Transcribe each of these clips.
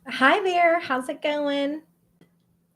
Hi there. How's it going?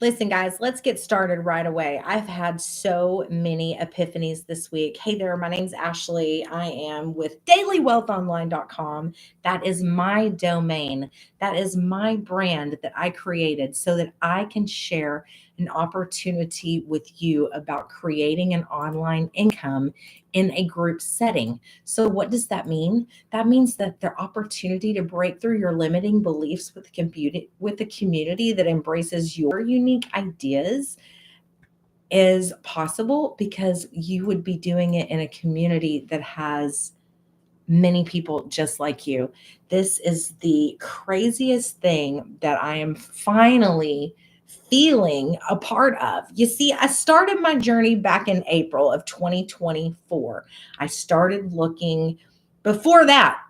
Listen, guys, let's get started right away. I've had so many epiphanies this week. Hey there, my name's Ashley. I am with dailywealthonline.com. That is my domain. That is my brand that I created so that I can share an opportunity with you about creating an online income in a group setting. So, what does that mean? That means that the opportunity to break through your limiting beliefs with the community that embraces your unique ideas is possible because you would be doing it in a community that has many people just like you. This is the craziest thing that I am finally feeling a part of. You see, I started my journey back in April of 2024. I started looking before that.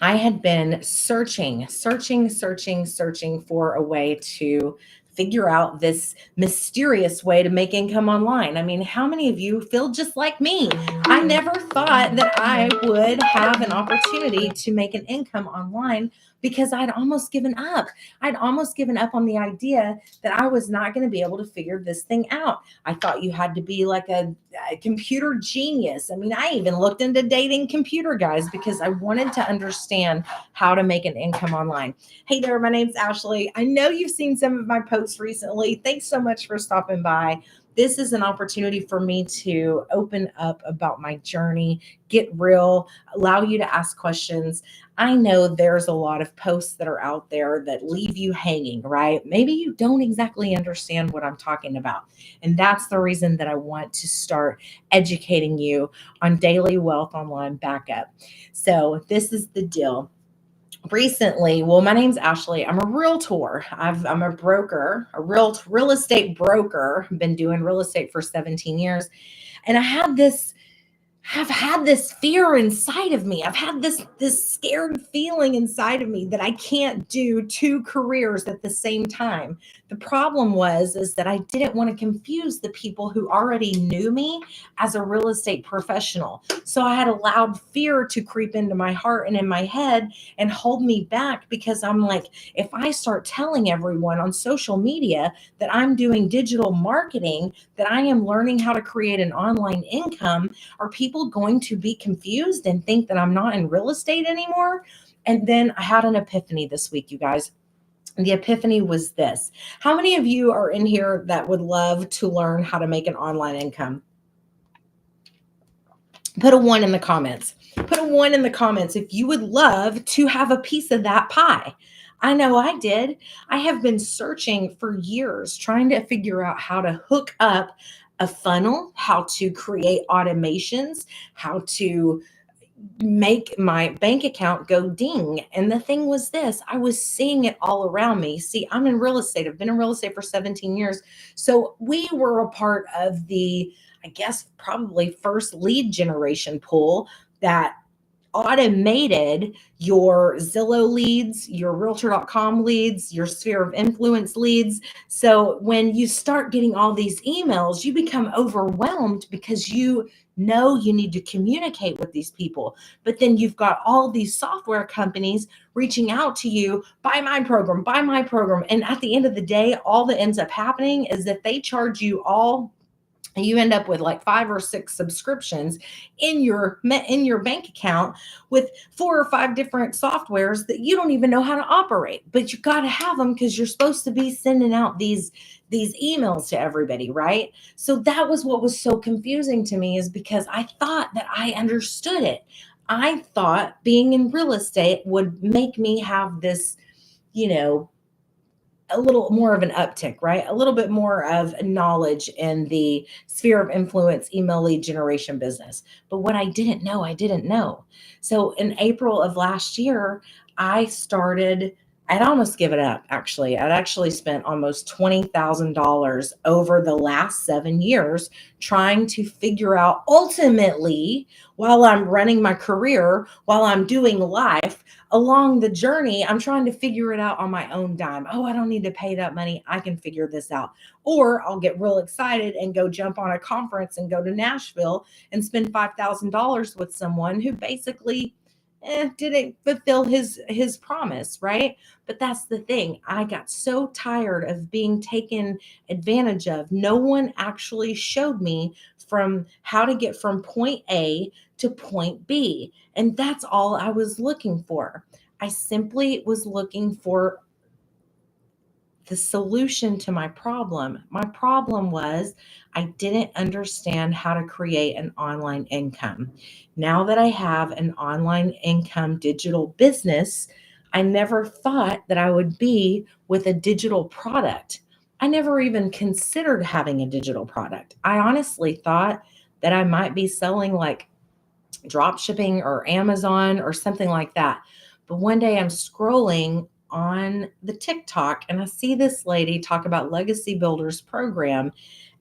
I had been searching for a way to figure out this mysterious way to make income online. I mean, how many of you feel just like me? I never thought that I would have an opportunity to make an income online because I'd almost given up. I'd almost given up on the idea that I was not going to be able to figure this thing out. I thought you had to be like a computer genius. I mean, I even looked into dating computer guys because I wanted to understand how to make an income online. Hey there, my name's Ashley. I know you've seen some of my posts recently. Thanks so much for stopping by. This is an opportunity for me to open up about my journey, get real, allow you to ask questions. I know there's a lot of posts that are out there that leave you hanging, right? Maybe you don't exactly understand what I'm talking about. And that's the reason that I want to start educating you on daily wealth online backup. So, this is the deal. Recently, well, my name's Ashley. I'm a realtor. I'm a broker, a real estate broker. I've been doing real estate for 17 years. And have had this fear inside of me. I've had this scared feeling inside of me that I can't do two careers at the same time. The problem was is that I didn't want to confuse the people who already knew me as a real estate professional. So I had allowed fear to creep into my heart and in my head and hold me back because I'm like, if I start telling everyone on social media that I'm doing digital marketing, that I am learning how to create an online income, are people going to be confused and think that I'm not in real estate anymore? And then I had an epiphany this week, you guys. The epiphany was this. How many of you are in here that would love to learn how to make an online income? Put a one in the comments. Put a one in the comments if you would love to have a piece of that pie. I know I did. I have been searching for years trying to figure out how to hook up a funnel, how to create automations, how to make my bank account go ding. And the thing was this, I was seeing it all around me. See, I'm in real estate. I've been in real estate for 17 years. So we were a part of the, I guess, probably first lead generation pool that automated your Zillow leads, your realtor.com leads, your sphere of influence leads. So when you start getting all these emails, you become overwhelmed because you know you need to communicate with these people. But then you've got all these software companies reaching out to you, buy my program, buy my program. And at the end of the day, all that ends up happening is that they charge you all, and you end up with like 5 or 6 subscriptions in your bank account with 4 or 5 different softwares that you don't even know how to operate, but you got to have them because you're supposed to be sending out these emails to everybody, right? So that was what was so confusing to me, is because I thought that I understood it. I thought being in real estate would make me have this, you know, a little more of an uptick, right? A little bit more of knowledge in the sphere of influence email lead generation business. But what I didn't know, I didn't know. So in April of last year, I started, I'd almost given up actually. I'd actually spent almost $20,000 over the last 7 years trying to figure out ultimately, while I'm running my career, while I'm doing life, along the journey, I'm trying to figure it out on my own dime. Oh, I don't need to pay that money. I can figure this out. Or I'll get real excited and go jump on a conference and go to Nashville and spend $5,000 with someone who basically didn't fulfill his promise, right? But that's the thing. I got so tired of being taken advantage of. No one actually showed me from how to get from point A to point B. And that's all I was looking for. I simply was looking for the solution to my problem. My problem was I didn't understand how to create an online income. Now that I have an online income digital business, I never thought that I would be with a digital product. I never even considered having a digital product. I honestly thought that I might be selling like drop shipping or Amazon or something like that. But one day I'm scrolling on the TikTok and I see this lady talk about Legacy Builders program.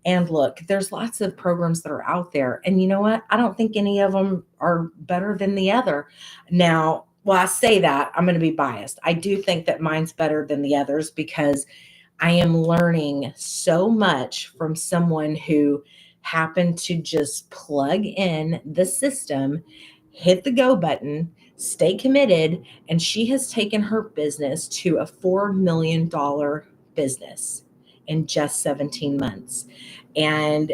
And look, there's lots of programs that are out there. And you know what? I don't think any of them are better than the other. Now, well, I say that I'm going to be biased. I do think that mine's better than the others because I am learning so much from someone who happened to just plug in the system, hit the go button, stay committed, and she has taken her business to a $4 million business in just 17 months. And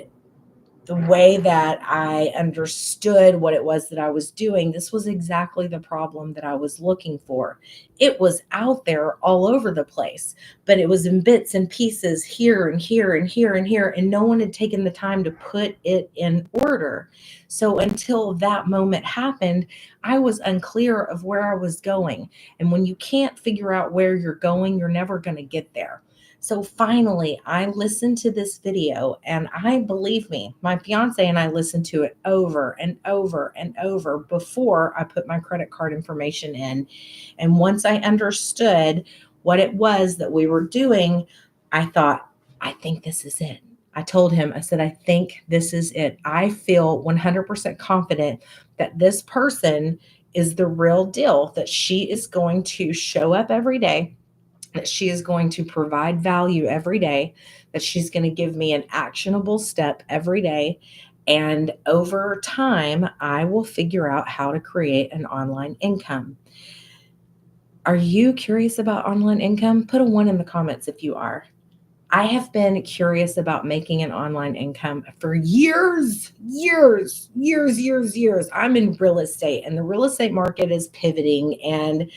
the way that I understood what it was that I was doing, this was exactly the problem that I was looking for. It was out there all over the place, but it was in bits and pieces here and here and here and here, and no one had taken the time to put it in order. So until that moment happened, I was unclear of where I was going. And when you can't figure out where you're going, you're never going to get there. So finally, I listened to this video, and believe me, my fiance and I listened to it over and over and over before I put my credit card information in. And once I understood what it was that we were doing, I thought, I think this is it. I told him, I said, I think this is it. I feel 100% confident that this person is the real deal, that she is going to show up every day, that she is going to provide value every day, that she's going to give me an actionable step every day. And over time, I will figure out how to create an online income. Are you curious about online income? Put a one in the comments if you are. I have been curious about making an online income for years, years, years, years, years. I'm in real estate and the real estate market is pivoting. And,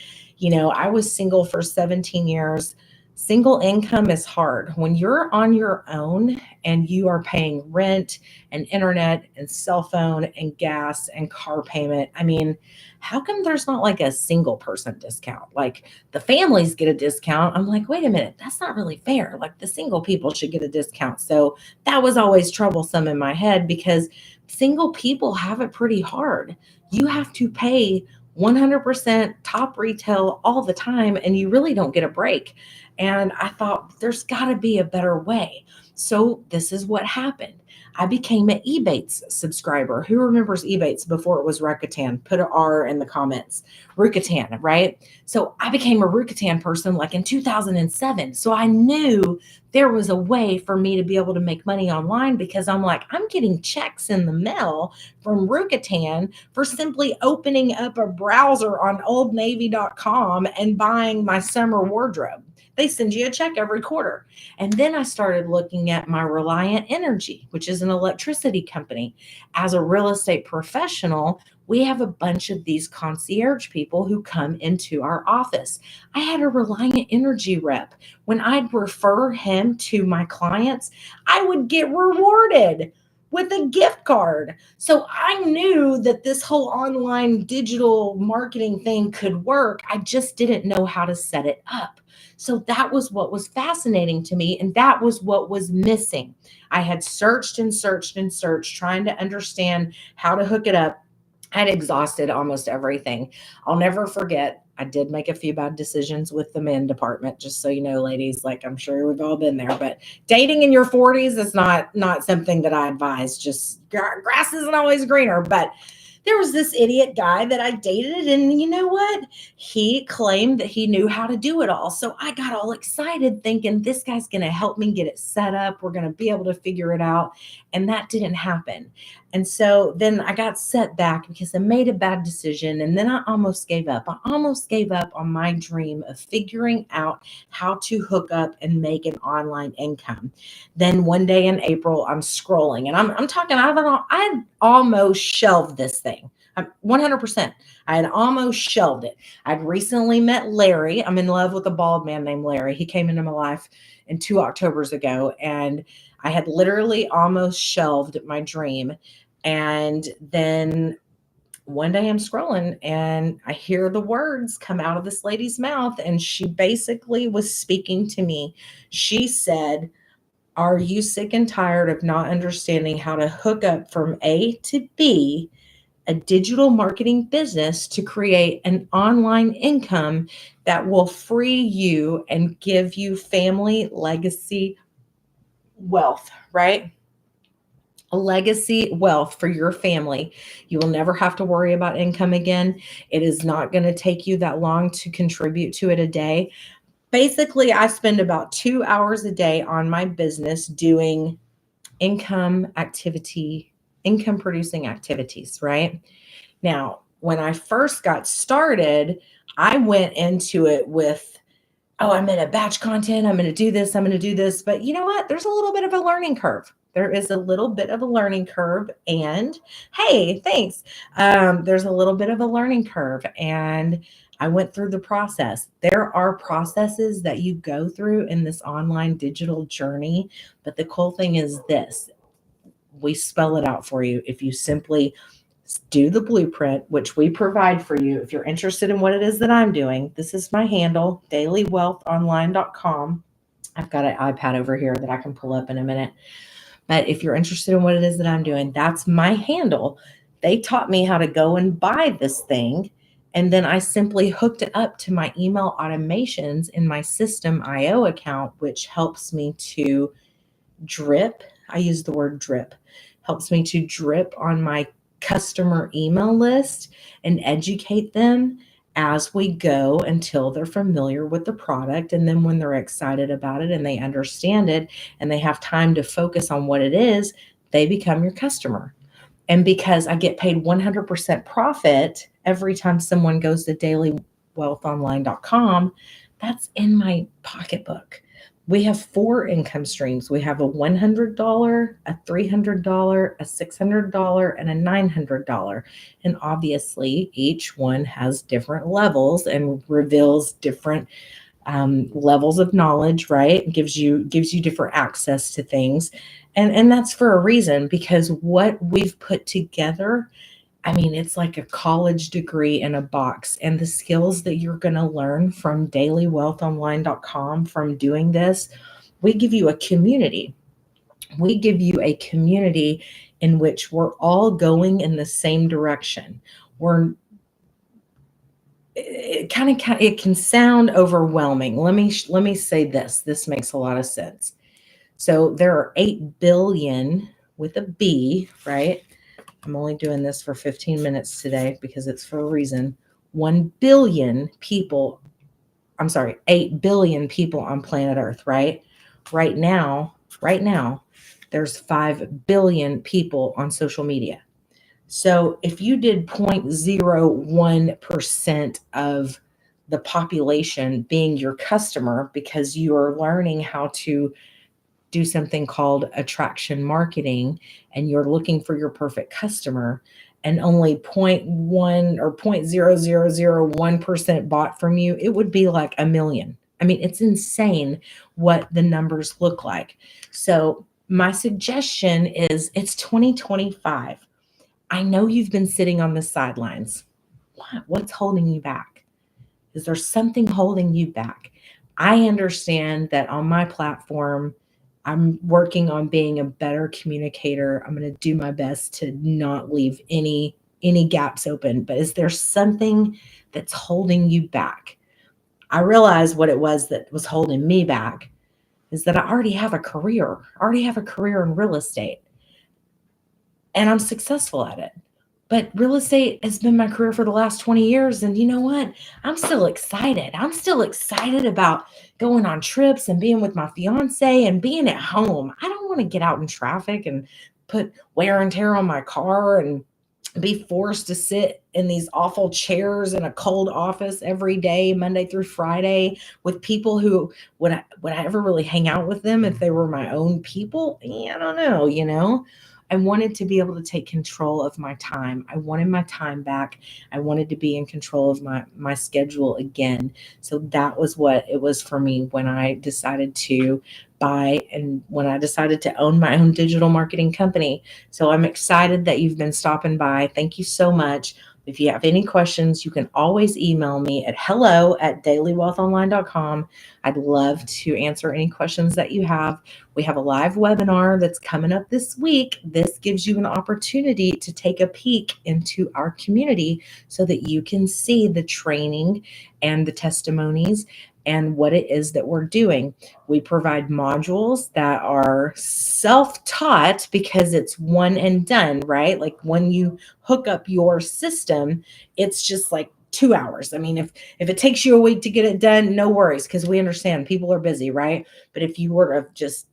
I was single for 17 years. Single income is hard. When you're on your own and you are paying rent and internet and cell phone and gas and car payment, I mean, how come there's not like a single person discount? Like, the families get a discount. I'm like, wait a minute, that's not really fair. Like, the single people should get a discount. So that was always troublesome in my head because single people have it pretty hard. You have to pay 100% top retail all the time, and you really don't get a break. And I thought, there's got to be a better way. So this is what happened. I became an Ebates subscriber. Who remembers Ebates before it was Rakuten? Put an R in the comments. Rakuten, right? So I became a Rakuten person like in 2007. So I knew there was a way for me to be able to make money online because I'm like, I'm getting checks in the mail from Rakuten for simply opening up a browser on oldnavy.com and buying my summer wardrobe. They send you a check every quarter. And then I started looking at my Reliant Energy, which is an electricity company. As a real estate professional, we have a bunch of these concierge people who come into our office. I had a Reliant Energy rep. When I'd refer him to my clients, I would get rewarded with a gift card. So I knew that this whole online digital marketing thing could work. I just didn't know how to set it up. So that was what was fascinating to me. And that was what was missing. I had searched and searched and searched, trying to understand how to hook it up. I'd exhausted almost everything. I'll never forget. I did make a few bad decisions with the men department, just so you know, ladies, like I'm sure we've all been there, but dating in your 40s is not something that I advise. Just grass isn't always greener, but There was this idiot guy that I dated, and you know what? He claimed that he knew how to do it all. So I got all excited thinking this guy's going to help me get it set up. We're going to be able to figure it out. And that didn't happen. And so then I got set back because I made a bad decision. And then I almost gave up. I almost gave up on my dream of figuring out how to hook up and make an online income. Then one day in April, I'm scrolling and I'm talking, I had almost shelved this thing. 100%. I had almost shelved it. I'd recently met Larry. I'm in love with a bald man named Larry. He came into my life in 2 Octobers ago, and I had literally almost shelved my dream. And then one day I'm scrolling and I hear the words come out of this lady's mouth, and she basically was speaking to me. She said, "Are you sick and tired of not understanding how to hook up from A to B, a digital marketing business to create an online income that will free you and give you family legacy wealth," right? A legacy wealth for your family. You will never have to worry about income again. It is not going to take you that long to contribute to it a day. Basically, I spend about 2 hours a day on my business doing income activity, income producing activities, right? Now, when I first got started, I went into it with, oh, I'm going to batch content. I'm going to do this. I'm going to do this. But you know what? There's a little bit of a learning curve. There is a little bit of a learning curve. And hey, thanks. There's a little bit of a learning curve. And I went through the process. There are processes that you go through in this online digital journey. But the cool thing is this: we spell it out for you if you simply do the blueprint, which we provide for you. If you're interested in what it is that I'm doing, this is my handle, dailywealthonline.com. I've got an iPad over here that I can pull up in a minute. But if you're interested in what it is that I'm doing, that's my handle. They taught me how to go and buy this thing. And then I simply hooked it up to my email automations in my System.io account, which helps me to drip. I use the word drip, helps me to drip on my customer email list and educate them as we go until they're familiar with the product. And then when they're excited about it and they understand it and they have time to focus on what it is, they become your customer. And because I get paid 100% profit every time someone goes to dailywealthonline.com, that's in my pocketbook. We have 4 income streams. We have a $100, a $300, a $600, and a $900. And obviously, each one has different levels and reveals different levels of knowledge, right? Gives you different access to things. And that's for a reason, because what we've put together, I mean, it's like a college degree in a box. And the skills that you're going to learn from dailywealthonline.com from doing this, we give you a community. We give you a community in which we're all going in the same direction. It can sound overwhelming. Let me say this. This makes a lot of sense. So there are 8 billion with a B, right? I'm only doing this for 15 minutes today because it's for a reason. 1 billion people, 8 billion people on planet Earth, right? Right now, there's 5 billion people on social media. So if you did 0.01% of the population being your customer because you are learning how to do something called attraction marketing and you're looking for your perfect customer, and only 0.1 or 0.0001% bought from you, it would be like a million. I mean, it's insane what the numbers look like. So my suggestion is, it's 2025. I know you've been sitting on the sidelines. What's holding you back? Is there something holding you back? I understand that on my platform, I'm working on being a better communicator. I'm going to do my best to not leave any gaps open. But is there something that's holding you back? I realized what it was that was holding me back is that I already have a career. I already have a career in real estate, and I'm successful at it. But real estate has been my career for the last 20 years. And you know what? I'm still excited. I'm still excited about going on trips and being with my fiance and being at home. I don't want to get out in traffic and put wear and tear on my car and be forced to sit in these awful chairs in a cold office every day, Monday through Friday, with people who would I ever really hang out with them if they were my own people? I don't know, you know. I wanted to be able to take control of my time. I wanted my time back. I wanted to be in control of my schedule again. So that was what it was for me when I decided to buy and when I decided to own my own digital marketing company. So I'm excited that you've been stopping by. Thank you so much. If you have any questions, you can always email me at hello@dailywealthonline.com. I'd love to answer any questions that you have. We have a live webinar that's coming up this week. This gives you an opportunity to take a peek into our community so that you can see the training and the testimonies and what it is that we're doing. We provide modules that are self-taught because it's one and done, right? Like when you hook up your system, it's just like 2 hours. I mean, if it takes you a week to get it done, no worries, because we understand people are busy, right? But if you were to just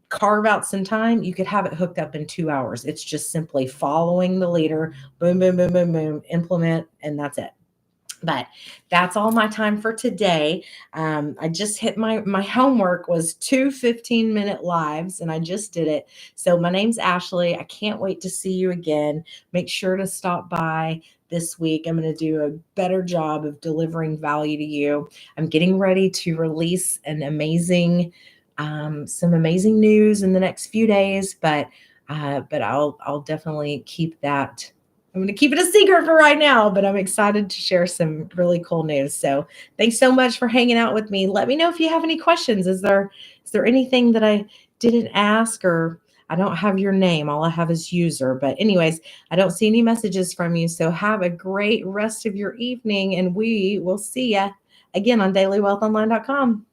carve out some time, you could have it hooked up in 2 hours. It's just simply following the leader, boom, boom, boom, boom, boom, implement, and that's it. But that's all my time for today. I just hit my homework was 2 15-minute lives, and I just did it. So my name's Ashley. I can't wait to see you again. Make sure to stop by this week. I'm going to do a better job of delivering value to you. I'm getting ready to release some amazing news in the next few days, but I'll definitely keep that. I'm going to keep it a secret for right now, but I'm excited to share some really cool news. So thanks so much for hanging out with me. Let me know if you have any questions. Is there anything that I didn't ask, or I don't have your name? All I have is user. But anyways, I don't see any messages from you. So have a great rest of your evening, and we will see ya again on dailywealthonline.com.